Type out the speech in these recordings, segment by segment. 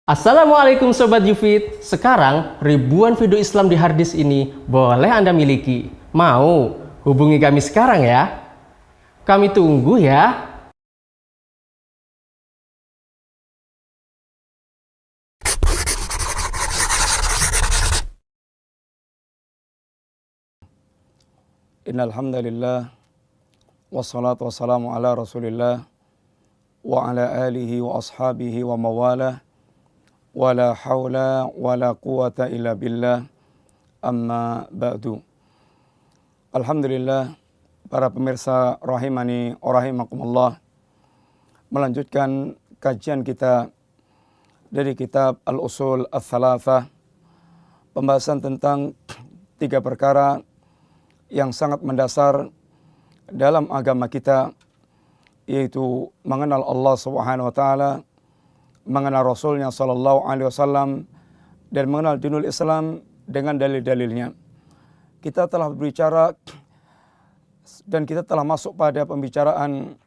Assalamualaikum Sobat Yufid. Sekarang ribuan video Islam di harddisk ini boleh Anda miliki. Mau? Hubungi kami sekarang ya. Kami tunggu ya. Innal hamdalillah wassalatu wassalamu ala Rasulillah wa ala alihi wa ashabihi wa mawalah wala haula wala quwata illa billah amma ba'du. Alhamdulillah, para pemirsa rahimani wa rahimakumullah, melanjutkan kajian kita dari kitab Al-Usul Ats-Tsalatsah, pembahasan tentang 3 perkara yang sangat mendasar dalam agama kita, yaitu mengenal Allah Subhanahu wa taala, mengenal Rasulnya sallallahu alaihi wasallam, dan mengenal dinul Islam dengan dalil-dalilnya. Kita telah berbicara dan kita telah masuk pada pembicaraan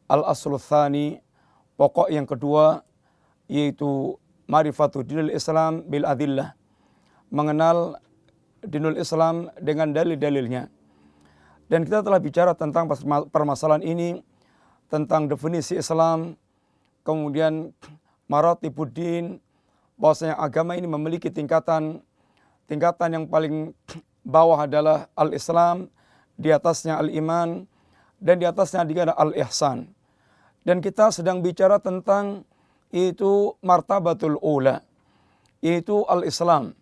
al-aslu tsani, pokok yang kedua, yaitu ma'rifatu dinul Islam bil adillah, mengenal dinul Islam dengan dalil-dalilnya. Dan kita telah bicara tentang permasalahan ini, tentang definisi Islam, kemudian maratibuddin, bahwasanya agama ini memiliki tingkatan yang paling bawah adalah al-Islam, di atasnya al-iman, dan di atasnya juga ada al-ihsan. Dan kita sedang bicara tentang itu martabatul ula, yaitu al-Islam.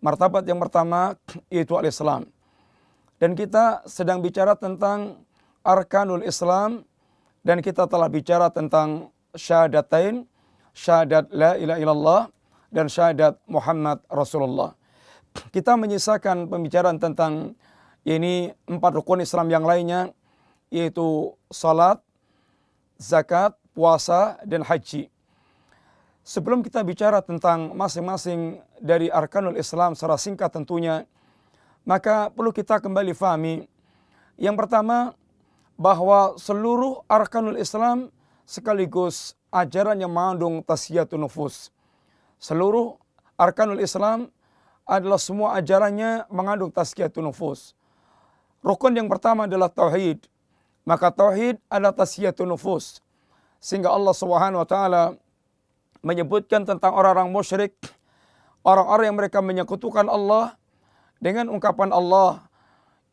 Martabat yang pertama yaitu al-Islam. Dan kita sedang bicara tentang arkanul Islam, dan kita telah bicara tentang syahadatain, syahadat la ilaha illallah dan syahadat Muhammad Rasulullah. Kita menyisakan pembicaraan tentang ini 4 rukun Islam yang lainnya, yaitu salat, zakat, puasa, dan haji. Sebelum kita bicara tentang masing-masing dari arkanul Islam secara singkat tentunya, maka perlu kita kembali fahami. Yang pertama, bahwa seluruh arkanul Islam sekaligus ajaran yang mengandung tasfiyatun nufus. Seluruh arkanul Islam adalah semua ajarannya mengandung tasfiyatun nufus. Rukun yang pertama adalah tauhid. Maka tauhid adalah tasfiyatun nufus. Sehingga Allah Subhanahu wa taala menyebutkan tentang orang-orang musyrik, orang-orang yang mereka menyekutukan Allah dengan ungkapan Allah,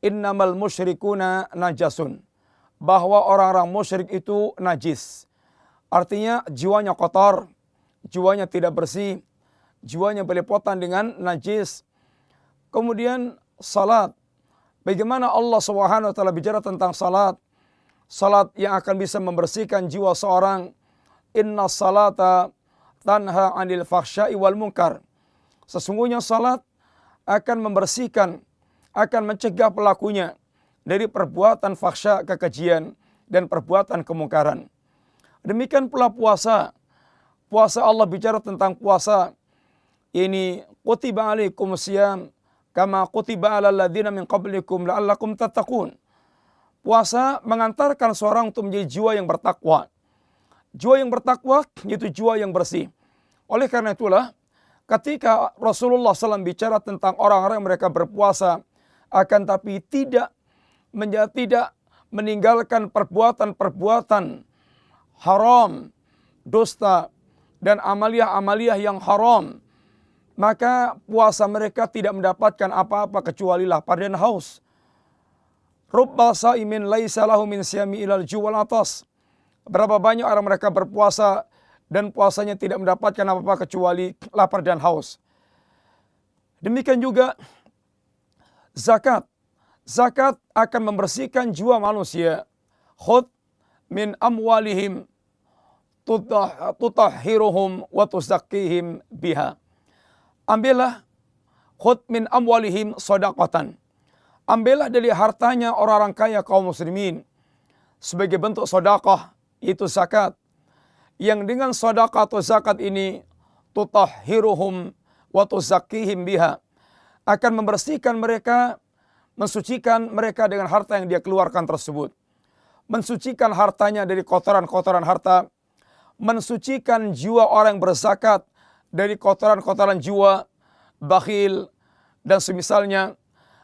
innamal musyrikuna najasun, bahwa orang-orang musyrik itu najis. Artinya jiwanya kotor, jiwanya tidak bersih, jiwanya belepotan dengan najis. Kemudian salat. Bagaimana Allah Subhanahu wa taala bicara tentang salat? Salat yang akan bisa membersihkan jiwa seorang. Inna salata tanha 'anil fahsya'i wal munkar. Sesungguhnya salat akan membersihkan, akan mencegah pelakunya dari perbuatan fahsya, kekejian, dan perbuatan kemungkaran. Demikian pula puasa. Puasa, Allah bicara tentang puasa. Ini kutiba alaikum siyam kama kutiba alal ladzina min qablikum la'allakum tattaqun. Puasa mengantarkan seorang untuk menjadi jiwa yang bertakwa. Jiwa yang bertakwa yaitu jiwa yang bersih. Oleh karena itulah, ketika Rasulullah SAW bicara tentang orang-orang yang mereka berpuasa, akan tapi tidak meninggalkan perbuatan-perbuatan haram, dusta, dan amaliah-amaliah yang haram, maka puasa mereka tidak mendapatkan apa-apa kecuali lapar dan haus. Rubba sa'imin laisa lahu min siyami ilal juwal atas. Berapa banyak orang mereka berpuasa dan puasanya tidak mendapatkan apa-apa kecuali lapar dan haus. Demikian juga zakat. Zakat akan membersihkan jiwa manusia. Khudh min amwalihim tutahhiruhum wa tuzakkihim biha. Ambillah, khudh min amwalihim shadaqatan. Ambillah dari hartanya orang-orang kaya kaum muslimin sebagai bentuk sedekah, itu zakat. Yang dengan sedekah atau zakat ini tutahhiruhum wa tuzakkihim biha, akan membersihkan mereka, mensucikan mereka dengan harta yang dia keluarkan tersebut. Mensucikan hartanya dari kotoran-kotoran harta, mensucikan jiwa orang yang berzakat dari kotoran-kotoran jiwa, bakhil, dan semisalnya,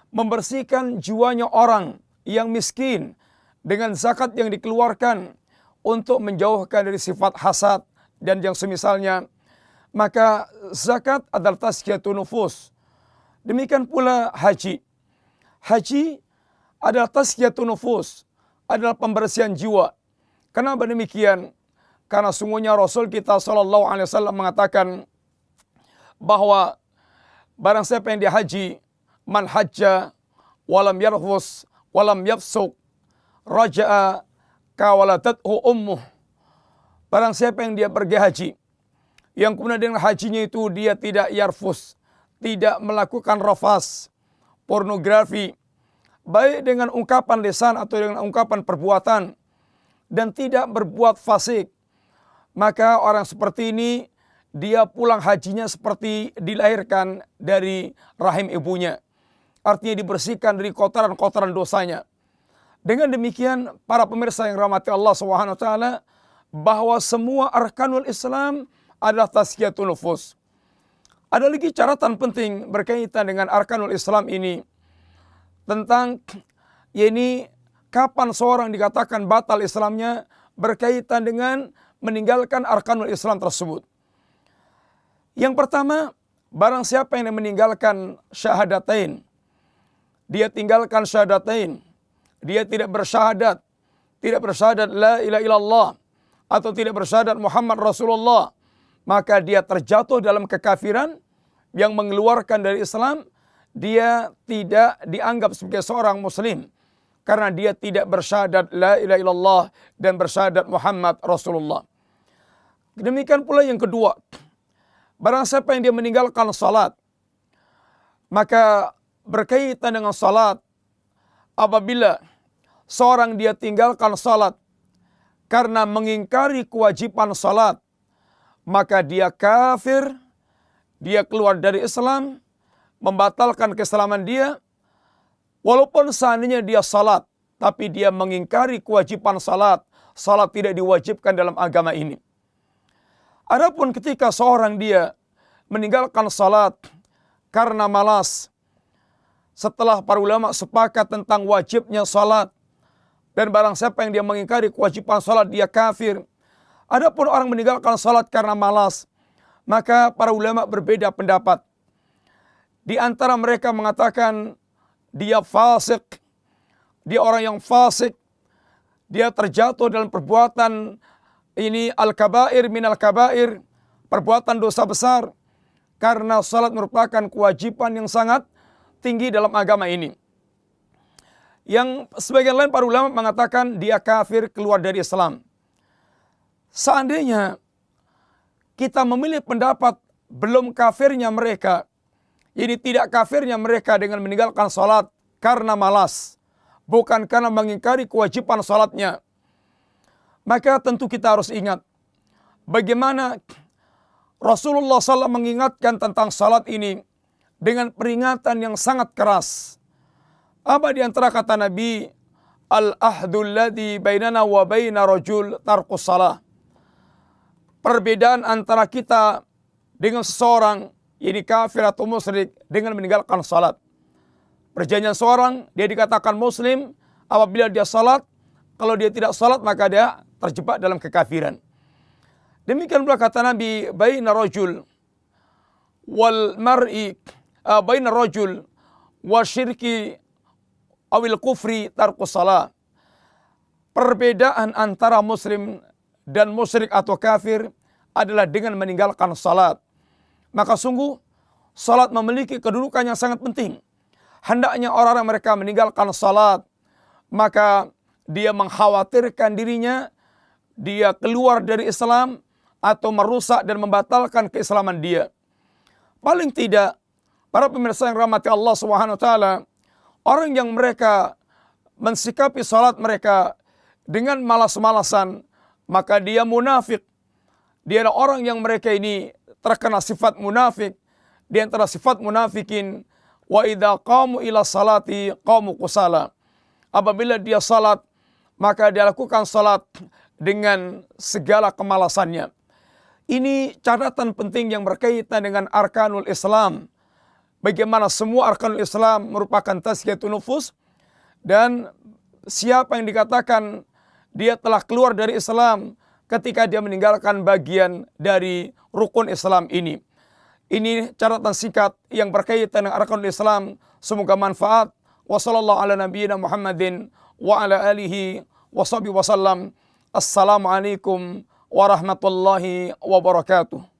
membersihkan jiwanya orang yang miskin dengan zakat yang dikeluarkan untuk menjauhkan dari sifat hasad dan yang semisalnya, maka zakat adalah tazkiyatun nufus. Demikian pula haji. Haji adalah tazkiyatun nufus, adalah pembersihan jiwa. Kenapa demikian? Karena sungguhnya Rasul kita SAW mengatakan bahwa barang siapa yang dihaji, man hajja walam yarfus walam yafsuk raja'a kawalatathu ummuh. Barang siapa yang dia pergi haji, yang kemudian dengan hajinya itu dia tidak yarfus, tidak melakukan rafas, pornografi, baik dengan ungkapan lisan atau dengan ungkapan perbuatan, dan tidak berbuat fasik, maka orang seperti ini dia pulang hajinya seperti dilahirkan dari rahim ibunya. Artinya dibersihkan dari kotoran-kotoran dosanya. Dengan demikian, para pemirsa yang rahmati Allah SWT, bahwa semua arkanul Islam adalah tazkiyatun nufus. Ada lagi catatan penting berkaitan dengan arkanul Islam ini, tentang ini kapan seorang dikatakan batal Islamnya, berkaitan dengan meninggalkan arkanul Islam tersebut. Yang pertama, barang siapa yang meninggalkan syahadatain, dia tinggalkan syahadatain, dia tidak bersyahadat la ilaha illallah, atau tidak bersyahadat Muhammad Rasulullah, maka dia terjatuh dalam kekafiran yang mengeluarkan dari Islam. Dia tidak dianggap sebagai seorang muslim karena dia tidak bersyahadat la ilaha illallah dan bersyahadat Muhammad Rasulullah. Demikian pula yang kedua, barang siapa yang dia meninggalkan salat, maka berkaitan dengan salat, apabila seorang dia tinggalkan salat karena mengingkari kewajiban salat, maka dia kafir, dia keluar dari Islam, membatalkan keislaman dia. Walaupun seandainya dia salat, tapi dia mengingkari kewajiban salat, salat tidak diwajibkan dalam agama ini. Adapun ketika seorang dia meninggalkan salat karena malas, setelah para ulama sepakat tentang wajibnya salat, dan barang siapa yang dia mengingkari kewajiban salat, dia kafir. Adapun orang meninggalkan salat karena malas, maka para ulama berbeda pendapat. Di antara mereka mengatakan dia fasik, dia orang yang fasik, dia terjatuh dalam perbuatan ini al-kabair minal kabair, perbuatan dosa besar, karena salat merupakan kewajiban yang sangat tinggi dalam agama ini. Yang sebagian lain para ulama mengatakan dia kafir, keluar dari Islam. Seandainya kita memilih pendapat belum kafirnya mereka, ini tidak kafirnya mereka dengan meninggalkan salat karena malas, bukan karena mengingkari kewajiban salatnya, maka tentu kita harus ingat bagaimana Rasulullah SAW mengingatkan tentang salat ini dengan peringatan yang sangat keras. Apa di antara kata Nabi? Al-ahdul ladzi bainana wa baina rajul tarkus salah. Perbedaan antara kita dengan seseorang, ini kafir atau musyrik, dengan meninggalkan salat. Perjanjian seorang, dia dikatakan muslim apabila dia salat. Kalau dia tidak salat, maka dia terjebak dalam kekafiran. Demikian pula kata Nabi, baina rajul wal mar'i, baina rajul wa syirki awil kufri tarkus salah. Perbedaan antara muslim dan musyrik atau kafir adalah dengan meninggalkan salat. Maka sungguh salat memiliki kedudukan yang sangat penting. Hendaknya orang-orang mereka meninggalkan salat, maka dia mengkhawatirkan dirinya, dia keluar dari Islam atau merusak dan membatalkan keislaman dia. Paling tidak, para pemirsa yang rahmati Allah SWT, orang yang mereka mensikapi salat mereka dengan malas-malasan, maka dia munafik. Dia adalah orang yang mereka ini terkena sifat munafik. Di antara sifat munafikin, wa idza qamu ila salati qamu kusala. Apabila dia salat, maka dia lakukan salat dengan segala kemalasannya. Ini catatan penting yang berkaitan dengan arkanul Islam. Bagaimana semua arkanul Islam merupakan tazkiyatun nufus, dan siapa yang dikatakan dia telah keluar dari Islam ketika dia meninggalkan bagian dari rukun Islam ini. Ini catatan singkat yang berkaitan dengan arkanul Islam. Semoga manfaat. Wassallallahu ala nabiyyina Muhammadin wa ala alihi wa sahbihi wasallam. Assalamualaikum warahmatullahi wabarakatuh.